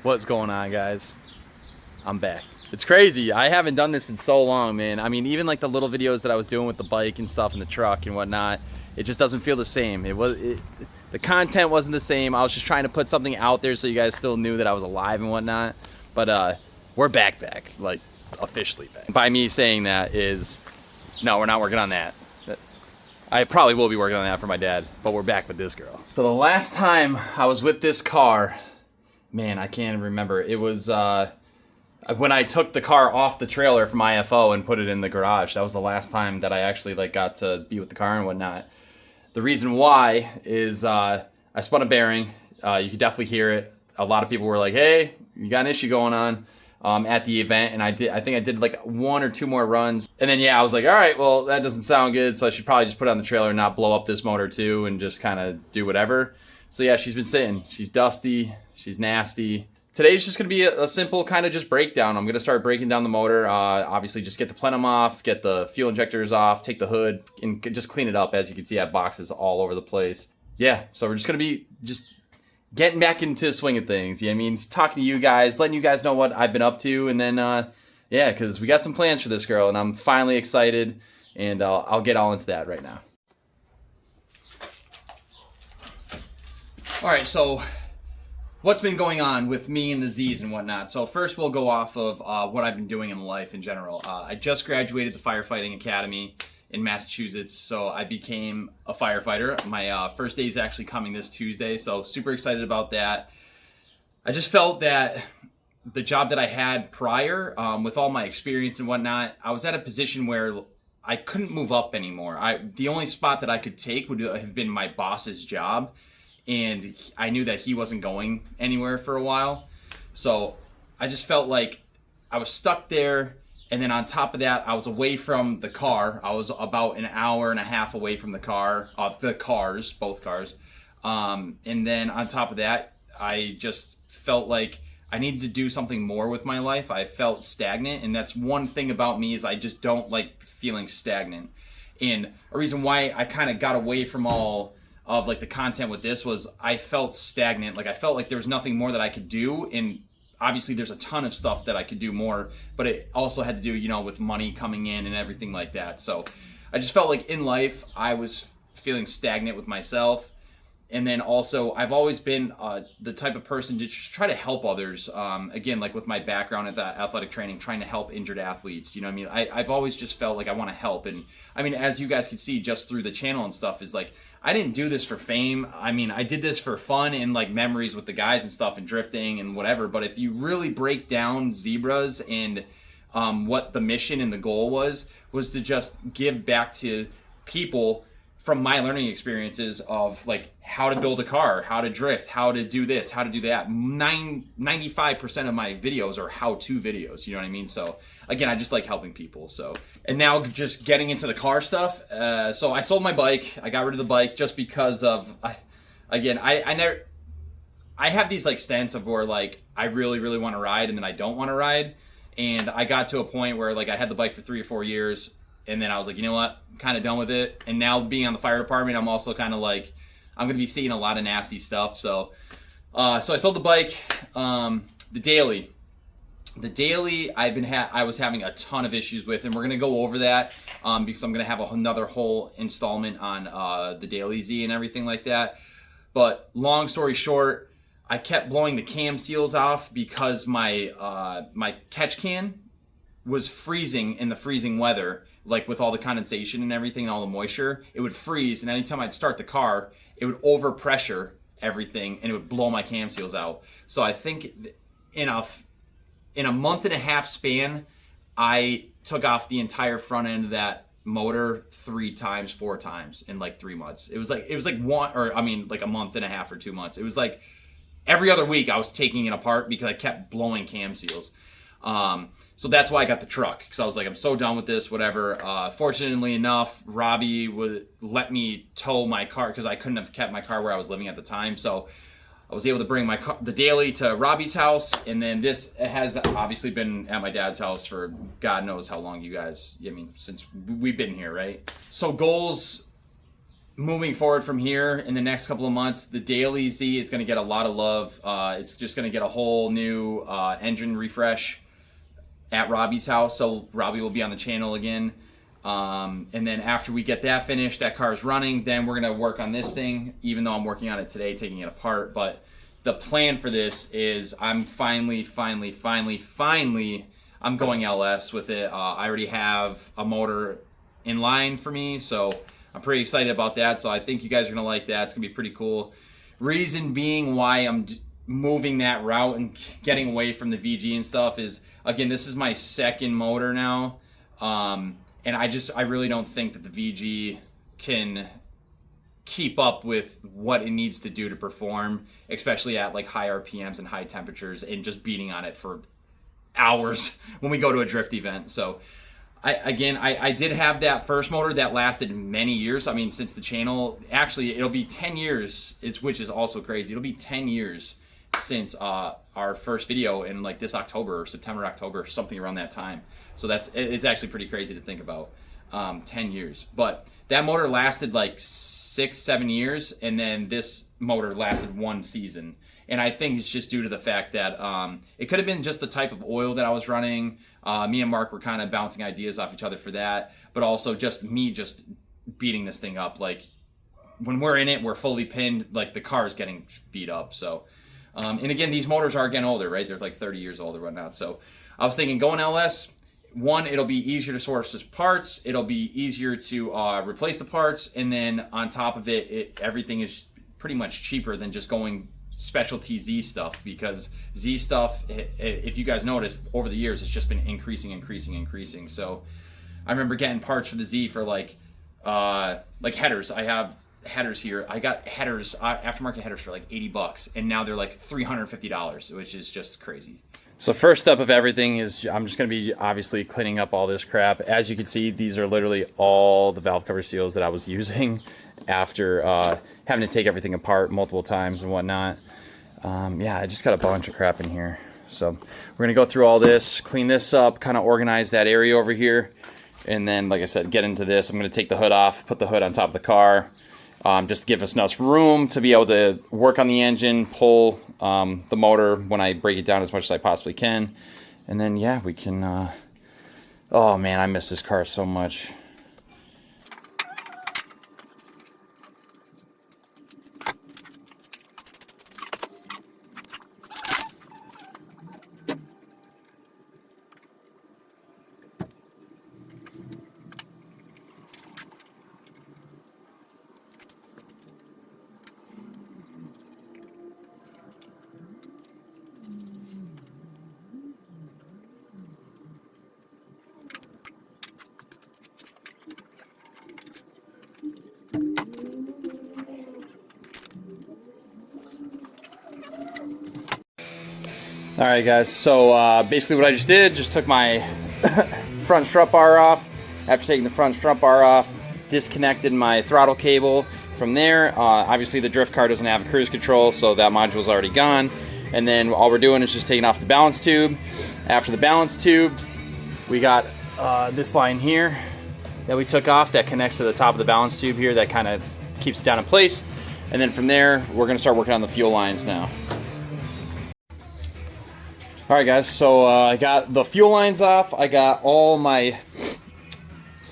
What's going on, guys? I'm back. It's crazy. I haven't done this in so long, man. I mean, even like the little videos that I was doing with the bike and stuff in the truck and whatnot, it just doesn't feel the same. The content wasn't the same. I was just trying to put something out there so you guys still knew that I was alive and whatnot. But we're back, like officially back. By me saying that is, no, we're not working on that. I probably will be working on that for my dad, but we're back with this girl. So the last time I was with this car, man, I can't remember. It was when I took the car off the trailer from IFO and put it in the garage. That was the last time that I actually like got to be with the car and whatnot. The reason why is I spun a bearing. You could definitely hear it. A lot of people were like, "Hey, you got an issue going on." At the event, and I think I did like 1 or 2 more runs, and then I was like, all right, well, that doesn't sound good, so I should probably just put it on the trailer and not blow up this motor too, and just kind of do whatever. So yeah, she's been sitting. She's dusty. She's nasty. Today's just gonna be a simple kind of just breakdown. I'm gonna start breaking down the motor. Obviously, just get the plenum off, get the fuel injectors off, take the hood, and just clean it up. As you can see, I have boxes all over the place. Yeah, so we're just gonna be getting back into the swing of things, you know what I mean? Talking to you guys, letting you guys know what I've been up to, and then, yeah, because we got some plans for this girl, and I'm finally excited, and I'll get all into that right now. All right, so what's been going on with me and the Z's and whatnot? So first we'll go off of what I've been doing in life in general. I just graduated the firefighting academy in Massachusetts, so I became a firefighter. My first day is actually coming this Tuesday, so super excited about that. I just felt that the job that I had prior, with all my experience and whatnot, I was at a position where I couldn't move up anymore. The only spot that I could take would have been my boss's job, and I knew that he wasn't going anywhere for a while. So I just felt like I was stuck there. And then on top of that, I was away from the car. I was about an hour and a half away from the car, both cars. And then on top of that, I just felt like I needed to do something more with my life. I felt stagnant, and that's one thing about me is I just don't like feeling stagnant. And a reason why I kind of got away from all of like the content with this was I felt stagnant. Like I felt like there was nothing more that I could do, and obviously there's a ton of stuff that I could do more, but it also had to do, with money coming in and everything like that. So I just felt like in life, I was feeling stagnant with myself. And then also I've always been the type of person to just try to help others. Again, like with my background at the athletic training, trying to help injured athletes, you know what I mean? I've always just felt like I want to help. And I mean, as you guys can see just through the channel and stuff, is like, I didn't do this for fame. I mean, I did this for fun and like memories with the guys and stuff and drifting and whatever. But if you really break down Z-Bruhz and what the mission and the goal was to just give back to people from my learning experiences of like how to build a car, how to drift, how to do this, how to do that. 95% of my videos are how-to videos, you know what I mean? So again, I just like helping people. So, and now just getting into the car stuff. So I sold my bike. I got rid of the bike just because of, I have these like stents of where like I really, really want to ride and then I don't want to ride. And I got to a point where like I had the bike for 3 or 4 years. And then I was like, you know what? I'm kind of done with it. And now being on the fire department, I'm also kind of like, I'm going to be seeing a lot of nasty stuff. So I sold the bike. The daily, I was having a ton of issues with, and we're going to go over that because I'm going to have another whole installment on the daily Z and everything like that. But long story short, I kept blowing the cam seals off because my catch can was freezing in the freezing weather, like with all the condensation and everything and all the moisture. It would freeze, and anytime I'd start the car, it would overpressure everything and it would blow my cam seals out. So I think in a month and a half span, I took off the entire front end of that motor 4 times in like 3 months. It was like like a month and a half or 2 months. It was like every other week I was taking it apart because I kept blowing cam seals. So that's why I got the truck, because I was like, I'm so done with this, whatever. Fortunately enough, Robbie would let me tow my car because I couldn't have kept my car where I was living at the time. So I was able to bring the daily to Robbie's house, and then it has obviously been at my dad's house for God knows how long, you guys, since we've been here, right? So goals moving forward from here in the next couple of months, the daily Z is going to get a lot of love. It's just going to get a whole new engine refresh at Robbie's house, so Robbie will be on the channel again. And then after we get that finished, that car is running, then we're going to work on this thing, even though I'm working on it today, taking it apart. But the plan for this is I'm finally, I'm going LS with it. I already have a motor in line for me, so I'm pretty excited about that. So I think you guys are going to like that. It's going to be pretty cool. Reason being why I'm moving that route and getting away from the VG and stuff is, again, this is my second motor now. And I really don't think that the VG can keep up with what it needs to do to perform, especially at like high RPMs and high temperatures and just beating on it for hours when we go to a drift event. So I did have that first motor that lasted many years. I mean, since the channel, actually it'll be 10 years, which is also crazy. It'll be 10 years since our first video in like this October or September, October, something around that time. So it's actually pretty crazy to think about. 10 years, but that motor lasted like 6-7 years, and then this motor lasted 1 season. And I think it's just due to the fact that it could have been just the type of oil that I was running. Me and Mark were kind of bouncing ideas off each other for that, but also just me just beating this thing up. Like when we're in it, we're fully pinned, like the car is getting beat up. So and again, these motors are getting older, right? They're like 30 years old or whatnot. So I was thinking going LS, one, it'll be easier to source as parts. It'll be easier to replace the parts. And then on top of it, everything is pretty much cheaper than just going specialty Z stuff, because Z stuff, if you guys noticed, over the years, it's just been increasing. So I remember getting parts for the Z for like headers. I have headers here. I got headers, aftermarket headers for like $80, and now they're like $350, which is just crazy. So first step of everything is I'm just going to be obviously cleaning up all this crap. As you can see, these are literally all the valve cover seals that I was using after having to take everything apart multiple times and whatnot. Yeah, I just got a bunch of crap in here. So we're going to go through all this, clean this up, kind of organize that area over here. And then, like I said, get into this. I'm going to take the hood off, put the hood on top of the car. Just to give us enough room to be able to work on the engine, pull the motor when I break it down as much as I possibly can. And then, yeah, we can... oh, man, I miss this car so much. Alright guys, so basically what I just did, just took my front strut bar off. After taking the front strut bar off, disconnected my throttle cable from there. Obviously the drift car doesn't have cruise control, so that module's already gone. And then all we're doing is just taking off the balance tube. After the balance tube, we got this line here that we took off that connects to the top of the balance tube here, that kind of keeps it down in place. And then from there, we're going to start working on the fuel lines now. Alright guys, so I got the fuel lines off, I got all my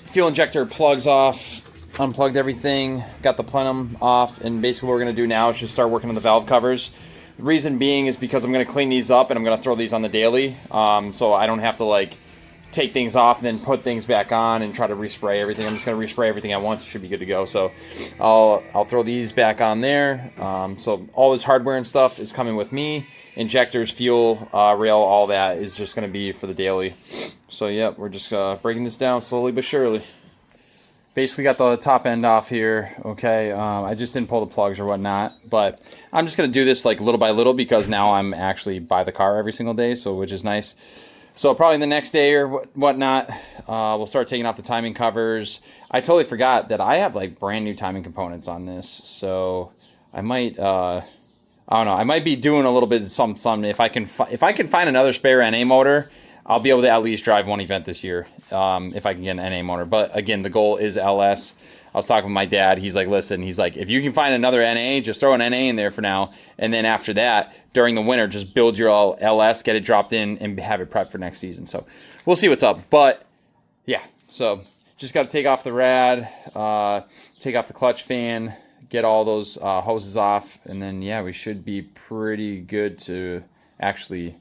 fuel injector plugs off, unplugged everything, got the plenum off, and basically what we're going to do now is just start working on the valve covers. The reason being is because I'm going to clean these up and I'm going to throw these on the daily, so I don't have to like take things off and then put things back on and try to respray everything. I'm just going to respray everything at once. It should be good to go. So I'll throw these back on there. So all this hardware and stuff is coming with me. Injectors, fuel, rail, all that is just going to be for the daily. So yeah, we're just breaking this down slowly but surely. Basically got the top end off here. Okay, I just didn't pull the plugs or whatnot, but I'm just going to do this like little by little because now I'm actually by the car every single day, so which is nice. So probably the next day or whatnot, we'll start taking off the timing covers. I totally forgot that I have like brand new timing components on this, so I might, I don't know, I might be doing a little bit of something. If I can find another spare NA motor, I'll be able to at least drive one event this year if I can get an NA motor. But again, the goal is LS. I was talking with my dad. He's like, listen, he's like, if you can find another NA, just throw an NA in there for now. And then after that, during the winter, just build your LS, get it dropped in, and have it prepped for next season. So we'll see what's up. But yeah, so just got to take off the rad, take off the clutch fan, get all those hoses off. And then, yeah, we should be pretty good to actually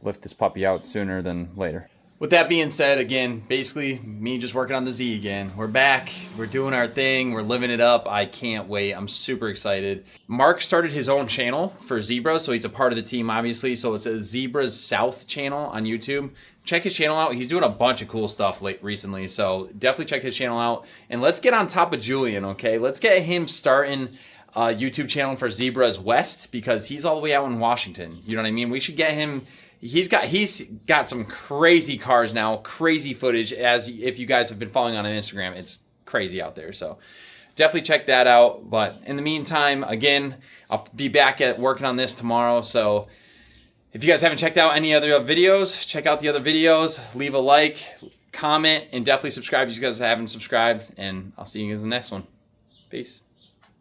lift this puppy out sooner than later. With that being said, again, basically me just working on the Z again. We're back. We're doing our thing. We're living it up. I can't wait. I'm super excited. Mark started his own channel for Z-Bruhz, so he's a part of the team, obviously. So it's a Z-Bruhz South channel on YouTube. Check his channel out. He's doing a bunch of cool stuff recently, so definitely check his channel out. And let's get on top of Julian, okay? Let's get him starting a YouTube channel for Z-Bruhz West because he's all the way out in Washington. You know what I mean? We should get him... He's got some crazy cars now, crazy footage. As if you guys have been following on Instagram, it's crazy out there. So definitely check that out. But in the meantime, again, I'll be back at working on this tomorrow. So if you guys haven't checked out any other videos, check out the other videos. Leave a like, comment, and definitely subscribe if you guys haven't subscribed. And I'll see you guys in the next one. Peace.